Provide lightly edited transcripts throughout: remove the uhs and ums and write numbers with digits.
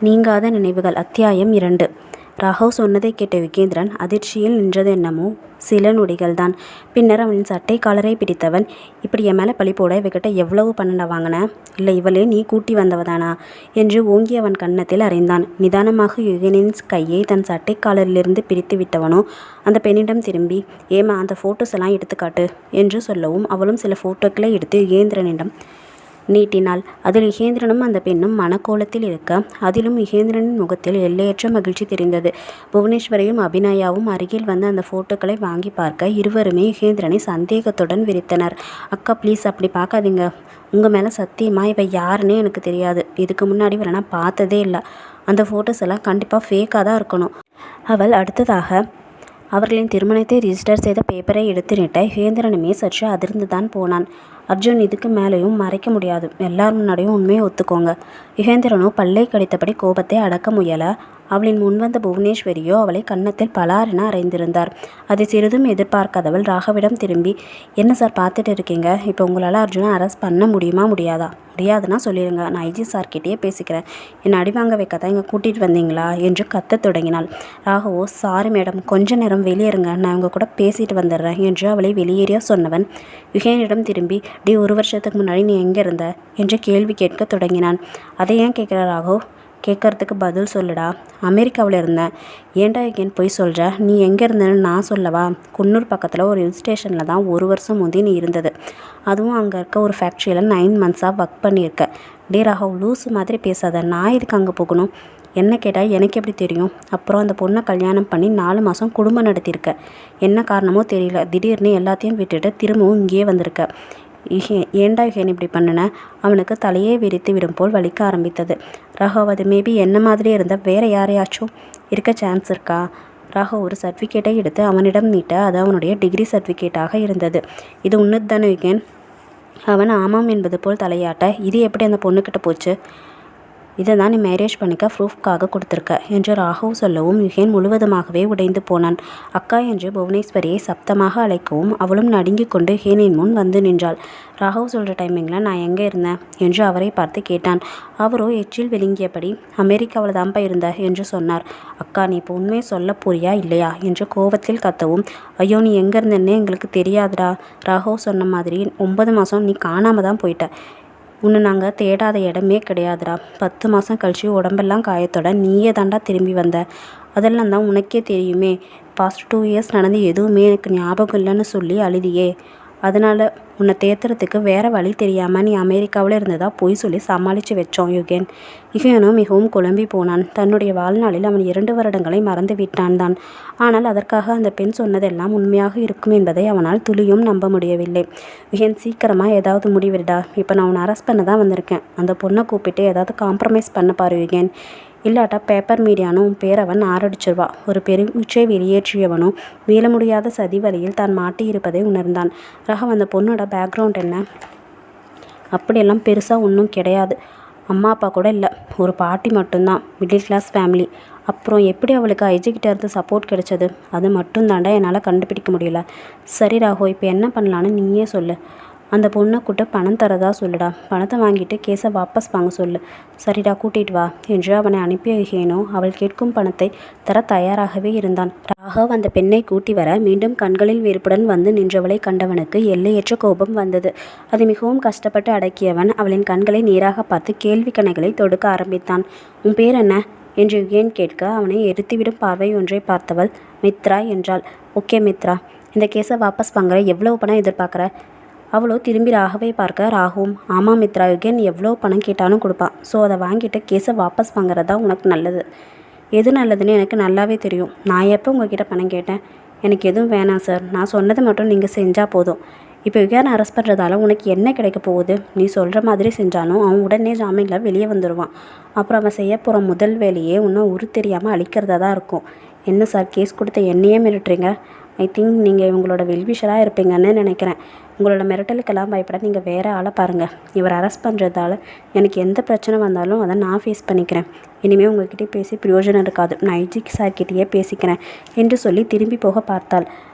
நீங்காத நினைவுகள் அத்தியாயம் 2. ராகவ் சொன்னதை கேட்ட யுகேந்திரன் அதிர்ச்சியில் நின்றதென்னமோ சில நொடிகள்தான். பின்னர் அவனின் சட்டை காலரை பிடித்தவன், இப்படி என் மேலே பழி போட இவகிட்ட எவ்வளவு பணம் வாங்கின? இல்லை இவளே நீ கூட்டி வந்தவதானா என்று ஓங்கி அவன் கன்னத்தில் அறைந்தான். நிதானமாக யுகேனின் கையை தன் சட்டை காலரிலிருந்து பிரித்து விட்டவனோ அந்த பெண்ணிடம் திரும்பி, ஏமா அந்த ஃபோட்டோஸ் எல்லாம் எடுத்துக்காட்டு என்று சொல்லவும் அவளும் சில ஃபோட்டோக்களை எடுத்து யுகேந்திரனிடம் நீட்டினாள். அதில் யுகேந்திரனும் அந்த பெண்ணும் மனக்கோலத்தில் இருக்க, அதிலும் யுகேந்திரனின் முகத்தில் எல்லையற்ற மகிழ்ச்சி தெரிந்தது. புவனேஸ்வரியும் அபிநயாவும் அருகில் வந்து அந்த ஃபோட்டோக்களை வாங்கி பார்க்க இருவருமே யுகேந்திரனை சந்தேகத்துடன் விரித்தனர். அக்கா ப்ளீஸ் அப்படி பார்க்காதீங்க, உங்கள் மேலே சத்தியமா இவ யாருன்னே எனக்கு தெரியாது. இதுக்கு முன்னாடி இவரை நான் பார்த்ததே இல்லை. அந்த ஃபோட்டோஸ் எல்லாம் கண்டிப்பாக ஃபேக்காக தான் இருக்கணும். அவள் அடுத்ததாக அவர்களின் திருமணத்தை ரிஜிஸ்டர் செய்த பேப்பரை எடுத்து நீட்ட யுகேந்திரனுமே சற்று அதிர்ந்துதான் போனான். அர்ஜுன், இதுக்கு மேலேயும் மறைக்க முடியாது, எல்லார் முன்னாடியும் உண்மையை ஒத்துக்கோங்க. யுகேந்திரனோ பல்லை கடித்தபடி கோபத்தை அடக்க முயல. அவளின் முன்வந்த புவனேஸ்வரியோ அவளை கன்னத்தில் பலாரென அறைந்திருந்தார். அதை சிறிதும் எதிர்பார்க்காதவள் ராகவிடம் திரும்பி, என்ன சார் பார்த்துட்டு இருக்கீங்க? இப்போ உங்களால் அர்ஜுனை அரெஸ்ட் பண்ண முடியுமா முடியாதா? முடியாதுன்னா சொல்லிடுங்க, நான் ஐஜி சார்கிட்டயே பேசிக்கிறேன். என்னை அடி வாங்க வைக்கத்தான் இங்கே கூட்டிகிட்டு வந்தீங்களா என்று கத்தத் தொடங்கினாள். ராகவோ, சாரி மேடம், கொஞ்ச நேரம் வெளியேறுங்க, நான் உங்கள் கூட பேசிட்டு வந்துடுறேன் என்று அவளை வெளியேறிய சொன்னவன் யுகேனிடம் திரும்பி, ஒரு வருஷத்துக்கு முன்னாடி நீ எங்கே இருந்த என்று கேள்வி கேட்க தொடங்கினான். அதை ஏன் கேட்குற ராகவ்? கேட்கறதுக்கு பதில் சொல்லுடா. அமெரிக்காவில் இருந்தேன். ஏன்டா யுகேன் போய் சொல்கிற? நீ எங்கே இருந்தேன்னு நான் சொல்லவா? குன்னூர் பக்கத்தில் ஒரு ஹில் ஸ்டேஷனில் தான் 1 வருஷம் முந்தி நீ இருந்தது. அதுவும் அங்கே இருக்க ஒரு ஃபேக்ட்ரியில் 9 மந்த்ஸாக ஒர்க் பண்ணியிருக்க. ராகவ், லூஸு மாதிரி பேசாத. நான் எதுக்கு அங்கே போகணும்? என்ன கேட்டால் எனக்கு எப்படி தெரியும்? அப்புறம் அந்த பொண்ணை கல்யாணம் பண்ணி 4 மாதம் குடும்பம் நடத்தியிருக்க. என்ன காரணமோ தெரியல, திடீர்னு எல்லாத்தையும் விட்டுட்டு திரும்பவும் இங்கேயே வந்திருக்க. ஏண்டா யுகேன் இப்படி பண்ணுன? அவனுக்கு தலையே விரித்து விடும் போல் வலிக்க ஆரம்பித்தது. ராகவ், அது மேபி என்ன மாதிரி இருந்தால் வேற யாரையாச்சும் இருக்க சான்ஸ் இருக்கா? ராகவ் ஒரு சர்டிஃபிகேட்டை எடுத்து அவனிடம் நீட்ட அது அவனுடைய டிகிரி சர்டிஃபிகேட்டாக இருந்தது. இது உன்னது தானே யுகேன்? அவன் ஆமாம் என்பது போல் தலையாட்ட, இது எப்படி அந்த பொண்ணுக்கிட்ட போச்சு? இதை தான் நீ மேரேஜ் பண்ணிக்க ப்ரூஃப்காக கொடுத்துருக்க என்று ராகவ் சொல்லவும் யுகேன் முழுவதுமாகவே உடைந்து போனான். அக்கா என்று புவனேஸ்வரியை சப்தமாக அழைக்கவும் அவளும் நடுங்கி கொண்டு யுகேனின் முன் வந்து நின்றாள். ராகவ் சொல்கிற டைமிங்கில் நான் எங்கே இருந்தேன் என்று அவரை பார்த்து கேட்டான். அவரோ எச்சில் விழுங்கியபடி, அமெரிக்காவில் தான்ப்பா இருந்த என்று சொன்னார். அக்கா, நீ இப்போ உண்மையை சொல்ல போறியா இல்லையா என்று கோபத்தில் கத்தவும், ஐயோ நீ எங்கே இருந்தேன்னே எங்களுக்கு தெரியாதுடா. ராகவ் சொன்ன மாதிரி 9 மாதம் நீ காணாமல் தான் போயிட்ட. உன்னை நாங்கள் தேடாத இடமே கிடையாதுடா. 10 மாதம் கழிச்சு உடம்பெல்லாம் காயத்தோட நீயே தாண்டா திரும்பி வந்த. அதெல்லாம் தான் உனக்கே தெரியுமே. பாஸ்ட் 2 இயர்ஸ் நடந்து எதுவுமே எனக்கு ஞாபகம் இல்லைன்னு சொல்லி அழுதியே. அதனால் உன்னை தேத்துறதுக்கு வேறு வழி தெரியாமல் நீ அமெரிக்காவில் இருந்ததா போய் சொல்லி சமாளித்து வச்சோம் யுகேன். யுகேனும் மிகவும் குழம்பி போனான். தன்னுடைய வாழ்நாளில் அவன் 2 வருடங்களை மறந்து விட்டான் தான். ஆனால் அதற்காக அந்த பெண் சொன்னதெல்லாம் உண்மையாக இருக்கும் என்பதை அவனால் துளியும் நம்ப முடியவில்லை. யுகேன், சீக்கிரமாக ஏதாவது முடிவிடா. இப்போ நான் உன்னை அரெஸ்ட் பண்ண தான் வந்திருக்கேன். அந்த பொண்ணை கூப்பிட்டு ஏதாவது காம்ப்ரமைஸ் பண்ண பாரு யுகேன். இல்லாட்டா பேப்பர் மீடியானும் உன் பேரவன் ஆரடிச்சிருவா. ஒரு பெருமூச்சை வெளியேற்றியவனும் மீள முடியாத சதி வழியில் தான் மாட்டியிருப்பதை உணர்ந்தான். ராகவ், அந்த பொண்ணோட பேக்ரவுண்ட் என்ன? அப்படியெல்லாம் பெருசாக ஒன்றும் கிடையாது. அம்மா அப்பா கூட இல்லை, ஒரு பாட்டி மட்டும்தான். Middle class family. அப்புறம் எப்படி அவளுக்கு ஐஜிக்கிட்ட இருந்து சப்போர்ட் கிடைச்சது? அது மட்டும் தாண்டா என்னால் கண்டுபிடிக்க முடியல. சரி ராகவ், இப்போ என்ன பண்ணலான்னு நீயே சொல்லு. அந்த பொண்ணை கூட்ட பணம் தரதா சொல்லுடா. பணத்தை வாங்கிட்டு கேஸை வாபஸ் வாங்க சொல்லு. சரிடா, கூட்டிகிட்டு வா என்று அவனை அனுப்பிய யுகேனோ அவள் கேட்கும் பணத்தை தர தயாராகவே இருந்தான். ராகவ் அந்த பெண்ணை கூட்டி வர மீண்டும் கண்களில் வெறுப்புடன் வந்து நின்றவளை கண்டவனுக்கு எல்லையற்ற கோபம் வந்தது. அதை மிகவும் கஷ்டப்பட்டு அடக்கியவன் அவளின் கண்களை நேராக பார்த்து கேள்வி கணைகளை தொடுக்க ஆரம்பித்தான். உன் பேர் என்ன என்று யுகேன் கேட்க அவனை எரித்துவிடும் பார்வை ஒன்றை பார்த்தவள் மித்ரா என்றாள். ஓகே மித்ரா, இந்த கேஸை வாபஸ் வாங்குற எவ்வளவு பணம் எதிர்பார்க்குற? அவளோ திரும்பி ராகவை பார்க்க, ராகவும் ஆமாம் மித்ரா, யுகேன் எவ்வளோ பணம் கேட்டாலும் கொடுப்பான். ஸோ அதை வாங்கிட்டு கேஸை வாபஸ் வாங்குறதா உனக்கு நல்லது. எது நல்லதுன்னு எனக்கு நல்லாவே தெரியும். நான் எப்போ உங்ககிட்ட பணம் கேட்டேன்? எனக்கு எதுவும் வேணாம் சார், நான் சொன்னதை மட்டும் நீங்கள் செஞ்சால் போதும். இப்போ யுகேன் அரெஸ்ட் பண்ணுறதால உனக்கு என்ன கிடைக்க போகுது? நீ சொல்கிற மாதிரி செஞ்சாலும் அவன் உடனே ஜாமீனில் வெளியே வந்துடுவான். அப்புறம் அவன் செய்ய போகிற முதல் வேலையே இன்னும் உரு தெரியாமல் அழிக்கிறதா தான் இருக்கும். என்ன சார், கேஸ் கொடுத்த என்னையே மிரட்டுறீங்க? ஐ திங்க் நீங்கள் இவங்களோட வெல்விஷராக இருப்பீங்கன்னு நினைக்கிறேன். உங்களோட மிரட்டலுக்கெல்லாம் பயப்பட நீங்கள் வேறு ஆளை பாருங்கள். இவர் அரெஸ்ட் பண்ணுறதால எனக்கு எந்த பிரச்சனை வந்தாலும் அதை நான் ஃபேஸ் பண்ணிக்கிறேன். இனிமேல் உங்கள்கிட்ட பேசி பிரயோஜனம் இருக்காது. நான் ஐஜி சார்கிட்டயே பேசிக்கிறேன் என்று சொல்லி திரும்பி போக பார்த்தாள்.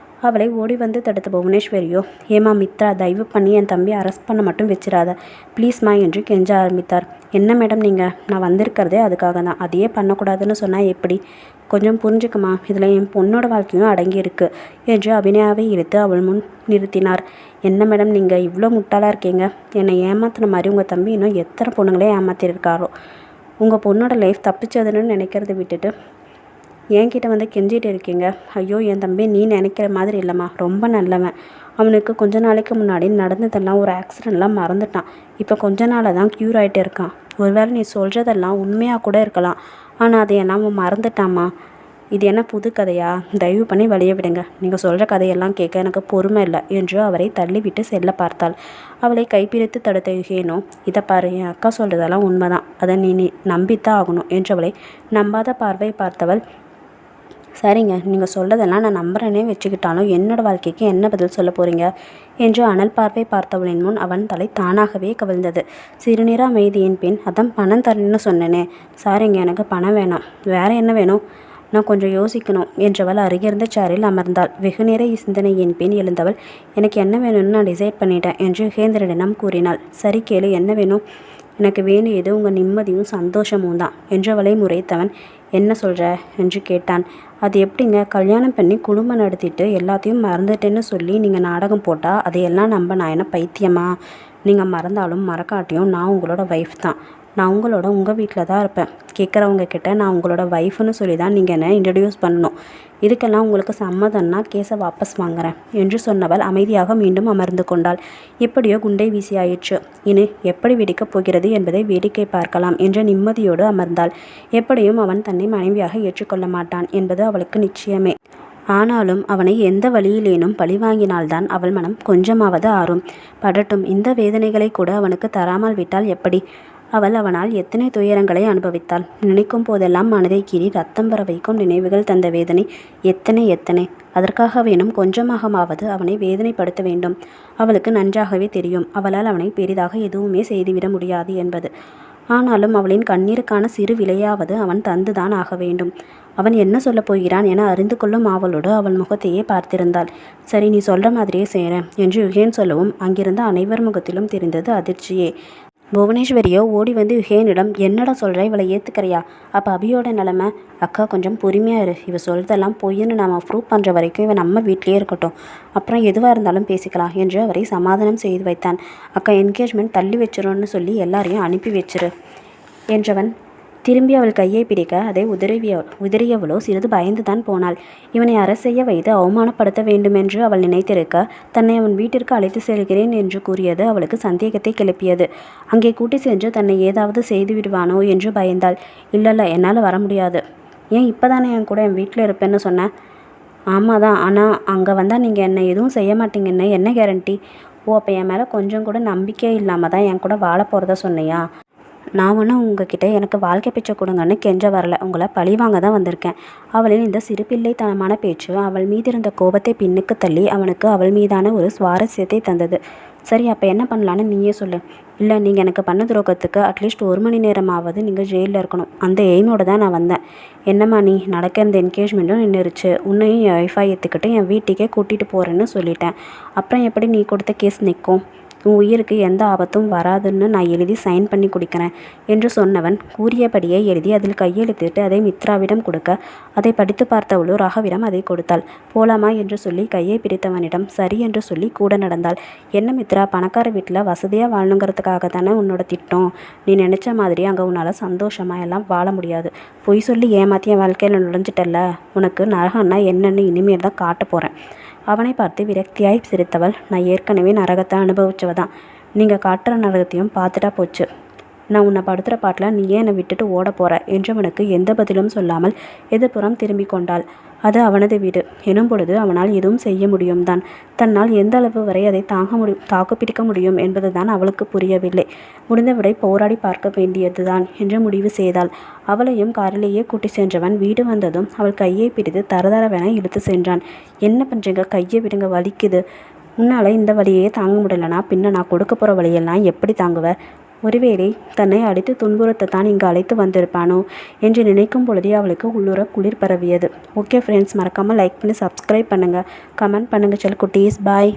அவளை ஓடி வந்து தடுத்த புவனேஸ்வரியோ, ஏமா மித்ரா, தயவு பண்ணி என் தம்பி அரெஸ்ட் பண்ண மட்டும் வச்சிடாத ப்ளீஸ்மா என்று கெஞ்ச ஆரம்பித்தார். என்ன மேடம் நீங்கள், நான் வந்திருக்கிறதே அதுக்காக தான். அதையே பண்ணக்கூடாதுன்னு சொன்னால் எப்படி? கொஞ்சம் புரிஞ்சுக்குமா, இதில் என் பொண்ணோட வாழ்க்கையும் அடங்கியிருக்கு என்று அபிநயாவை இழுத்து அவள் முன் நிறுத்தினார். என்ன மேடம் நீங்கள் இவ்வளோ முட்டாளாக இருக்கீங்க? என்னை ஏமாத்தின மாதிரி உங்கள் தம்பி இன்னும் எத்தனை பொண்ணுங்களே ஏமாத்திருக்காரோ. உங்கள் பொண்ணோட லைஃப் தப்பிச்சதுன்னு நினைக்கிறத விட்டுட்டு என்கிட்ட வந்து கெஞ்சிட்டு இருக்கீங்க. ஐயோ, என் தம்பி நீ நினைக்கிற மாதிரி இல்லைம்மா, ரொம்ப நல்லவன். அவனுக்கு கொஞ்ச நாளைக்கு முன்னாடி நடந்ததெல்லாம் ஒரு ஆக்சிடெண்ட்லாம் மறந்துட்டான். இப்போ கொஞ்ச நாளாக தான் க்யூர் ஆகிட்டு இருக்கான். ஒருவேளை நீ சொல்கிறதெல்லாம் உண்மையாக கூட இருக்கலாம், ஆனால் அதையெல்லாம் அவன் மறந்துட்டாம்மா. இது என்ன புது கதையா? தயவு பண்ணி வழிய விடுங்க. நீங்கள் சொல்கிற கதையெல்லாம் கேட்க எனக்கு பொறுமை இல்லை என்று அவரை தள்ளிவிட்டு செல்ல பார்த்தாள். அவளை கைப்பிடித்து தடுத்த யுகேனோ, இதை பாரு, என் அக்கா சொல்கிறதெல்லாம் உண்மைதான், அதை நீ நம்பித்தான் ஆகணும் என்றவளை நம்பாத பார்வை பார்த்தவள், சரிங்க, நீங்கள் சொல்கிறதெல்லாம் நான் நம்புறேனே வச்சுக்கிட்டாலும் என்னோடய வாழ்க்கைக்கு என்ன பதில் சொல்ல போகிறீங்க என்று அனல் பார்வை பார்த்தவளின் முன் அவன் தலை தானாகவே கவிழ்ந்தது. சிறுநீர அமைதியின் பின், அதான் பணம் தரேன்னு சொன்னேனே. சரிங்க, எனக்கு பணம் வேணாம். வேறு என்ன வேணும்? நான் கொஞ்சம் யோசிக்கணும் என்றவள் அருகிருந்த சேரில் அமர்ந்தாள். வெகுநேர சிந்தனையின் பின் எழுந்தவள், எனக்கு என்ன வேணும்னு நான் டிசைட் பண்ணிட்டேன் என்று யுகேந்திரனிடம் கூறினாள். சரி கேளு, என்ன வேணும்? எனக்கு வேண்டியது உங்கள் நிம்மதியும் சந்தோஷமும் தான் என்றவளை முறைத்தவன், என்ன சொல்கிற என்று கேட்டான். அது எப்படிங்க, கல்யாணம் பண்ணி குடும்பம் நடத்திட்டு எல்லாத்தையும் மறந்துட்டேன்னு சொல்லி நீங்கள் நாடகம் போட்டால் அதையெல்லாம் நம்ப நான் என்ன பைத்தியமா? நீங்கள் மறந்தாலும் மறக்காட்டியும் நான் உங்களோட ஒய்ஃப் தான். நான் உங்கள் வீட்டில் தான் இருப்பேன். கேட்குறவங்க கிட்ட நான் உங்களோட ஒய்ஃப்னு சொல்லி தான் நீங்கள் என்ன இன்ட்ரடியூஸ் பண்ணணும். இதுக்கெல்லாம் உங்களுக்கு சம்மதம்னா கேஸை வாபஸ் வாங்குறேன் என்று சொன்னவள் அமைதியாக மீண்டும் அமர்ந்து கொண்டாள். எப்படியோ குண்டை வீசியாயிற்று. இனி எப்படி வெடிக்கப் போகிறது என்பதை வேடிக்கை பார்க்கலாம் என்ற நிம்மதியோடு அமர்ந்தாள். எப்படியும் அவன் தன்னை மனைவியாக ஏற்றுக்கொள்ள மாட்டான் என்பது அவளுக்கு நிச்சயமே. ஆனாலும் அவனை எந்த வழியிலேனும் பழிவாங்கினால்தான் அவள் மனம் கொஞ்சமாவது ஆறும். படட்டும், இந்த வேதனைகளை கூட அவனுக்கு தராமல் விட்டால் எப்படி? அவனால் எத்தனை துயரங்களை அனுபவித்தாள். நினைக்கும் போதெல்லாம் மனதை கீறி ரத்தம் வர வைக்கும் நினைவுகள் தந்த வேதனை எத்தனை. அதற்காக வேணும் கொஞ்சமாகமாவது அவனை வேதனைப்படுத்த வேண்டும். அவளுக்கு நன்றாகவே தெரியும் அவளால் அவனை பெரிதாக எதுவுமே செய்துவிட முடியாது என்பது. ஆனாலும் அவளின் கண்ணீருக்கான சிறு விலையாவது அவன் தந்துதான் ஆக வேண்டும். அவன் என்ன சொல்லப் போகிறான் என அறிந்து கொள்ளும் ஆவலோடு அவள் முகத்தையே பார்த்திருந்தாள். சரி, நீ சொல்கிற மாதிரியே செய்கிறேன் என்று யுகேன் சொல்லவும் அங்கிருந்த அனைவர் முகத்திலும் தெரிந்தது அதிர்ச்சியே. புவனேஸ்வரியோ ஓடி வந்து யுகேனிடம், என்னடா சொல்கிற, இவளை ஏற்றுக்கிறியா? அப்போ அபியோட நிலமை? அக்கா கொஞ்சம் பொறுமையாக இரு. இவ சொல்கிறதெல்லாம் பொய்ன்னு நாம் ப்ரூவ் பண்ணுற வரைக்கும் இவன் நம்ம வீட்லேயே இருக்கட்டும், அப்புறம் எதுவாக இருந்தாலும் பேசிக்கலாம் என்று அவரை சமாதானம் செய்து வைத்தான். அக்கா என்கேஜ்மெண்ட் தள்ளி வச்சிரோன்னு சொல்லி எல்லாரையும் அனுப்பி வச்சிரு என்றவன் திரும்பி அவள் கையை பிடிக்க அதை உதறியவளோ சிறிது பயந்துதான் போனாள். இவனை அரசெய்ய வைத்து அவமானப்படுத்த வேண்டுமென்று அவள் நினைத்திருக்க தன்னை அவன் வீட்டிற்கு அழைத்து செல்கிறேன் என்று கூறியது அவளுக்கு சந்தேகத்தை கிளப்பியது. அங்கே கூட்டி சென்று தன்னை ஏதாவது செய்து விடுவானோ என்று பயந்தாள். இல்லைல்ல, என்னால் வர முடியாது. ஏன், இப்போ தானே என் கூட என் வீட்டில் இருப்பேன்னு சொன்னேன். ஆமாம் தான், ஆனால் அங்கே வந்தால் நீங்கள் என்னை எதுவும் செய்ய மாட்டீங்கன்னு என்ன கேரண்டி? ஓ, அப்போ என் மேலே கொஞ்சம் கூட நம்பிக்கை இல்லாமல் தான் என் கூட வாழ போகிறத சொன்னையா? நான் ஒன்றும் உங்ககிட்ட எனக்கு வாழ்க்கை பிச்சை கொடுங்கன்னு கெஞ்ச வரல, உங்களை பழிவாங்க தான் வந்திருக்கேன். அவளின் இந்த சிறுபிள்ளைத்தனமான பேச்சு அவள் மீது இருந்த கோபத்தை பின்னுக்கு தள்ளி அவனுக்கு அவள் மீதான ஒரு சுவாரஸ்யத்தை தந்தது. சரி, அப்போ என்ன பண்ணலான்னு நீயே சொல்லு. இல்லை, நீங்கள் எனக்கு பண்ண துரோகத்துக்கு அட்லீஸ்ட் 1 மணி நேரமாவது நீங்கள் ஜெயிலில் இருக்கணும். அந்த எய்மோடு தான் நான் வந்தேன். என்னம்மா நீ, நடக்க இந்த என்கேஜ்மெண்ட்டும் நின்றுருச்சு. உன்னையும் என் ஒய்ஃபாக ஏற்றுக்கிட்டு என் வீட்டுக்கே கூட்டிகிட்டு போகிறேன்னு சொல்லிட்டேன். அப்புறம் எப்படி நீ கொடுத்த கேஸ் நிற்கும்? உன் உயிருக்கு எந்த ஆபத்தும் வராதுன்னு நான் எழுதி சைன் பண்ணி கொடுக்குறேன் என்று சொன்னவன் கூறியபடியே எழுதி அதில் கையெழுத்திட்டு அதை மித்ராவிடம் கொடுக்க அதை படித்து பார்த்தவளோ ராகவிடம் அதை கொடுத்தாள். போலாமா என்று சொல்லி கையை பிடித்தவனிடம் சரி என்று சொல்லி கூட நடந்தாள். என்ன மித்ரா, பணக்கார வீட்டில் வசதியாக வாழணுங்கிறதுக்காக தானே உன்னோட திட்டம். நீ நினச்ச மாதிரி அங்கே உன்னால் சந்தோஷமாக எல்லாம் வாழ முடியாது. பொய் சொல்லி ஏமாத்திய வாழ்க்கையில் நுழைஞ்சிட்டல்ல, உனக்கு நரகம்னா என்னன்னு இனிமேல் தான் காட்ட போகிறேன். அவனை பார்த்து விரக்தியாய் சிரித்தவள், நான் ஏற்கனவே நரகத்தை அனுபவிச்சவ தான். நீங்கள் காட்டுற நரகத்தையும் பார்த்துட்டா போச்சு. நான் உன்னை படுத்துகிற பாட்டில் நீ ஏன் என்னை விட்டுட்டு ஓட போகிற என்றவனுக்கு எந்த பதிலும் சொல்லாமல் எதிர்ப்புறம் திரும்பி கொண்டாள். அது அவனது வீடு எனும் பொழுது அவனால் எதுவும் செய்ய முடியும் தான். தன்னால் எந்த அளவு வரை அதை தாக்குப்பிடிக்க முடியும் என்பதுதான் அவளுக்கு புரியவில்லை. முடிந்தவிடை போராடி பார்க்க வேண்டியதுதான் என்று முடிவு செய்தாள். அவளையும் காரிலேயே கூட்டி சென்றவன் வீடு வந்ததும் அவள் கையை பிடித்து தரதரவென இழுத்து சென்றான். என்ன பண்ணுறீங்க, கையை விடுங்க, வலிக்குது. உன்னால் இந்த வழியே தாங்க முடியலனா பின்ன நான் கொடுக்க போகிற வழியெல்லாம் எப்படி தாங்குவ? ஒருவேளை தன்னை அடித்து துன்புறுத்தத்தான் இங்கு அழைத்து வந்திருப்பானோ என்று நினைக்கும் பொழுதே அவளுக்கு உள்ளுர குளிர் பரவியது. ஓகே ஃப்ரெண்ட்ஸ், மறக்காமல் லைக் பண்ணி சப்ஸ்கிரைப் பண்ணுங்கள், கமெண்ட் பண்ணுங்கள். செல் குட்டீஸ், பாய்.